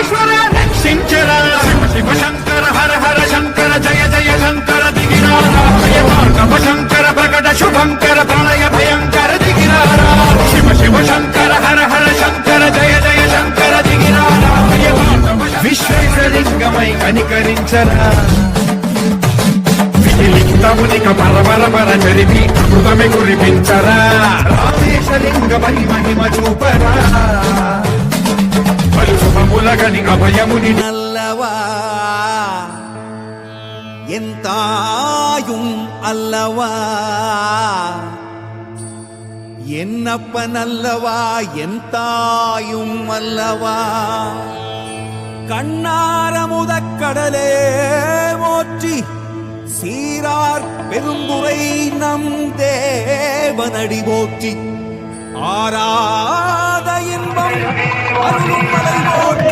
ఈశ్వర రక్షించర శివ శివ శంకర హర హర శంకర జయ జయ శంకర దిగిరారా శంకర ప్రకట శుభంకర ప్రళయ భయంకర దిగిరారా శివ శివ శంకర హర హర శంకర జయ జయ శంకర దిగిరారా విశ్వేశలింగమై కనికరించరా విలింగమునిక పరపర పర చరిపి అమృతమే కురిపించరా రామేశలింగమై మహిమ చూపరా పలు శుభములగని అభయముని அல்லவா என் தாயும் அல்லவா என்னப்பன் அல்லவா என் தாயும் அல்லவா கண்ணாரமுதக்கடலே மோற்றி சீரார் பெருந்துரை நம் தேவனடி போற்றி ஆராத இன்பம் அருளும் மலை போற்றி